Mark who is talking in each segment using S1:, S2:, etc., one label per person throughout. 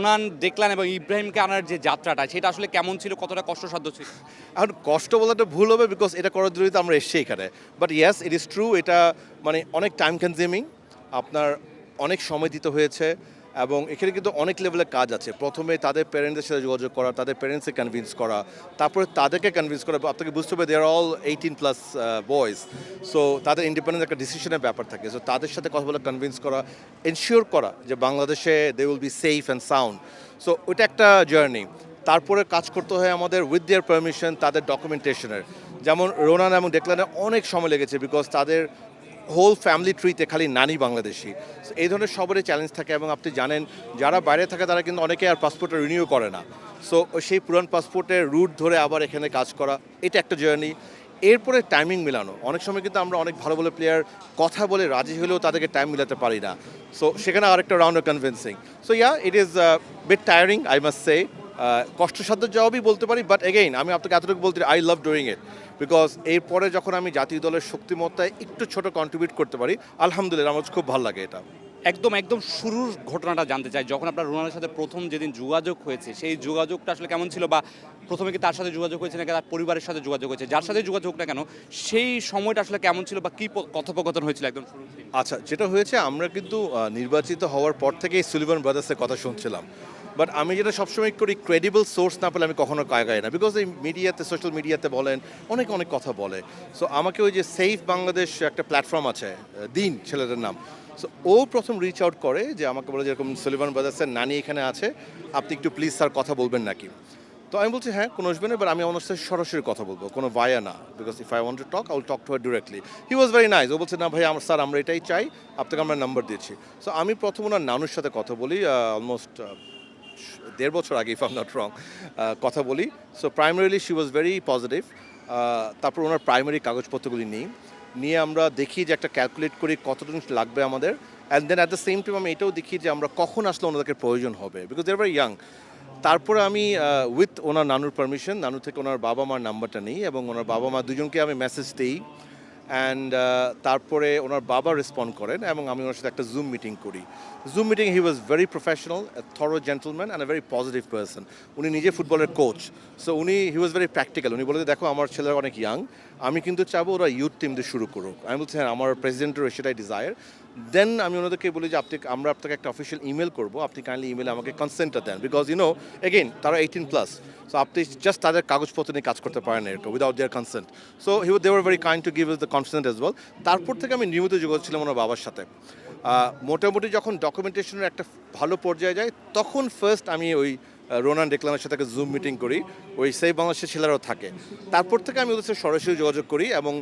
S1: Ronan দেখলেন এবং ইব্রাহিমকে আনার যে যাত্রাটা সেটা আসলে কেমন ছিল, কতটা কষ্টসাধ্য ছিল?
S2: এখন কষ্ট বলাটা ভুল হবে বিকজ এটা করার জন্যই তো আমরা এসছি এখানে। But yes, it is true, এটা মানে অনেক টাইম কনজিউমিং, আপনার অনেক সময় দিতে হয়েছে এবং এখানে কিন্তু অনেক লেভেলের কাজ আছে। প্রথমে তাদের প্যারেন্টসদের সাথে যোগাযোগ করা, তাদের প্যারেন্টসকে কনভিন্স করা, তারপরে তাদেরকে কনভিন্স করা। আপনাকে বুঝতে হবে দে আর অল 18+ বয়েজ, সো তাদের ইন্ডিপেন্ডেন্ট একটা ডিসিশনের ব্যাপার থাকে। সো তাদের সাথে কথা বলে কনভিন্স করা, এনশিওর করা যে বাংলাদেশে they will be safe and sound. So ওইটা একটা জার্নি। তারপরে কাজ করতে হয় আমাদের উইথ দেয়ার পারমিশন, তাদের ডকুমেন্টেশনের। যেমন রোনান এবং ডেকলানের অনেক সময় লেগেছে বিকজ তাদের হোল ফ্যামিলি ট্রিতে খালি নানি বাংলাদেশি। So এই ধরনের সবারই চ্যালেঞ্জ থাকে এবং আপনি জানেন যারা বাইরে থাকে তারা কিন্তু অনেকে আর পাসপোর্টটা রিনিউ করে না। সো সেই পুরান পাসপোর্টের রুট ধরে আবার এখানে কাজ করা, এটা একটা জার্নি। এরপরে টাইমিং মেলানো, অনেক সময় কিন্তু আমরা অনেক ভালো ভালো প্লেয়ার কথা বলে রাজি হলেও তাদেরকে টাইম মিলাতে পারি না। সো সেখানে আরেকটা round of convincing. So yeah, it is bit tiring I must say. কষ্টসাধ্য জবাবই বলতে পারি, বাট এগেইন আমি আপনাকে এতটুকু বলতে I love doing it because এরপরে যখন আমি জাতীয় দলের শক্তিমত্তায় একটু ছোট কন্ট্রিবিউট করতে পারি, আলহামদুলিল্লাহ আমার খুব ভালো লাগে এটা।
S1: একদম একদম শুরুর ঘটনাটা জানতে চাই, যখন আপনার রোনানের সাথে প্রথম যেদিন যোগাযোগ হয়েছে সেই যোগাযোগটা আসলে কেমন ছিল, বা প্রথমে কি তার সাথে যোগাযোগ হয়েছে নাকি তার পরিবারের সাথে যোগাযোগ হয়েছে, যার সাথে যোগাযোগ না কেন সেই সময়টা আসলে কেমন ছিল বা কী কথোপকথন হয়েছিল একদম শুরু?
S2: আচ্ছা, যেটা হয়েছে আমরা কিন্তু নির্বাচিত হওয়ার পর থেকেই সুলিভান ব্রাদার্সের কথা শুনছিলাম। বাট আমি যেটা সবসময় করি, ক্রেডিবল সোর্স না পেলে আমি কখনো গাই না বিকজ এই মিডিয়াতে, সোশ্যাল মিডিয়াতে বলেন অনেক অনেক কথা বলে। সো আমাকে ওই যে সেফ বাংলাদেশ একটা প্ল্যাটফর্ম আছে, দিন ছেলেদের নাম, সো ও প্রথম রিচ আউট করে যে আমাকে বলে যেরকম সুলিভান ব্রাদার্সের নানি এখানে আছে, আপনি একটু প্লিজ স্যার কথা বলবেন নাকি। তো আমি বলছি হ্যাঁ, কোনো আসবে না, এবার আমি আমার সাথে সরাসরি কথা বলবো, কোনো ভায়া না, because if I want to talk I will talk to her directly. He was very nice. ও বলছে না ভাই স্যার আমরা এটাই চাই, আপনাকে আমরা নাম্বার দিয়েছি। সো আমি প্রথম ওনার নানুর সাথে কথা বলি, অলমোস্ট 1.5 বছর আগে, if I am not wrong, কথা বলি। So primarily she was very positive. তারপর ওনার প্রাইমারি কাগজপত্রগুলি নিয়ে আমরা দেখি যে একটা ক্যালকুলেট করি কতদিন লাগবে আমাদের, and then at the same time আমি এটাও দেখি যে আমরা কখন আসলে ওনাদেরকে প্রয়োজন হবে, because they are very young. তারপরে আমি উইথ ওনার নানুর পারমিশন, নানু থেকে ওনার বাবা মার নাম্বারটা নিই এবং ওনার বাবা মা দুজনকে আমি মেসেজ দিই, অ্যান্ড তারপরে ওনার বাবা রেসপন্ড করেন এবং আমি ওনার সাথে একটা জুম মিটিং করি। Zoom meeting he was very professional, thorough gentleman and a very positive person. উনি নিজে ফুটবলের coach, so he was very practical. উনি বলে দেখো আমার ছেলেরা অনেক ইয়াং, আমি কিন্তু চাবো ওরা ইউথ টিম দিয়ে শুরু করুক। আমি বলছি হ্যাঁ, আমার প্রেসিডেন্টেরও সেটাই ডিজায়ার। দেন আমি ওনাদেরকে বলি যে আমরা আপনাকে একটা অফিসিয়াল ইমেল করবো, আপনি কাইন্ডলি ইমেলে আমাকে কনসেন্টটা দেন, বিকজ এগেইন তারা 18+, সো আপনি জাস্ট তাদের কাগজপত্র নিয়ে কাজ করতে পারেন এরকম without their consent. So they were very kind to give us the consent as well. তারপর থেকে আমি নিয়মিত যোগাযোগ ছিলাম ওনার বাবার সাথে। মোটামুটি যখন ডকুমেন্টেশনের একটা ভালো পর্যায়ে যায় তখন ফার্স্ট আমি ওই রোনান ডেকলানের সাথে জুম মিটিং করি, ওই সেই বাংলাদেশের ছেলেরাও থাকে। তারপর থেকে আমি ওদের সাথে সরাসরি যোগাযোগ করি এবং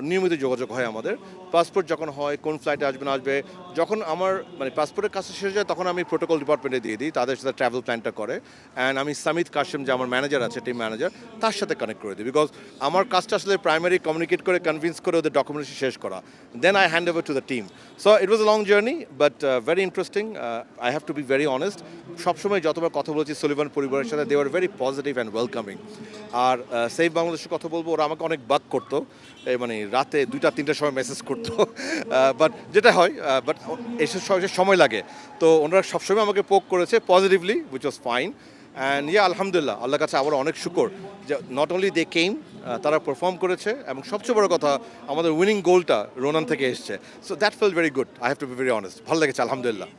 S2: নিয়মিত যোগাযোগ হয় আমাদের। পাসপোর্ট যখন হয়, কোন ফ্লাইটে আসবে না আসবে, যখন আমার মানে পাসপোর্টের কাছে শেষ যায় তখন আমি প্রোটোকল ডিপার্টমেন্টে দিয়ে দিই, তাদের সাথে ট্রাভেল প্ল্যানটা করে। অ্যান্ড আমি সামিত কাশেম, যে আমার ম্যানেজার আছে, টিম ম্যানেজার, তার সাথে কানেক্ট করে দিই, বিকজ আমার কাজটা আসলে প্রাইমারি কমিউনিকেট করে কনভিন্স করে ওদের ডকুমেন্টেশন শেষ করা, then I hand over to the team. So it was a long journey but very interesting. I have to be very honest, সবসময় যতবার কথা বলেছি সুলিভান পরিবারের সাথে, they are very positive and welcoming. আর সেফ বাংলাদেশের কথা বলবো, ওরা আমাকে অনেক বাদ করতো, মানে রাতে 2টা-3টার সময় মেসেজ করতো, বাট যেটা হয়, বাট এসব সময় লাগে, তো ওনারা সবসময় আমাকে পোক করেছে positively, which was fine. And yeah আলহামদুলিল্লাহ, আল্লাহর কাছে আবার অনেক শুকর যে নট অনলি দে কেম, তারা পারফর্ম করেছে এবং সবচেয়ে বড় কথা আমাদের উইনিং গোলটা রোনান থেকে এসছে। So that fail very good, I have to be very honest, ভালো লেগেছে আলহামদুলিল্লাহ।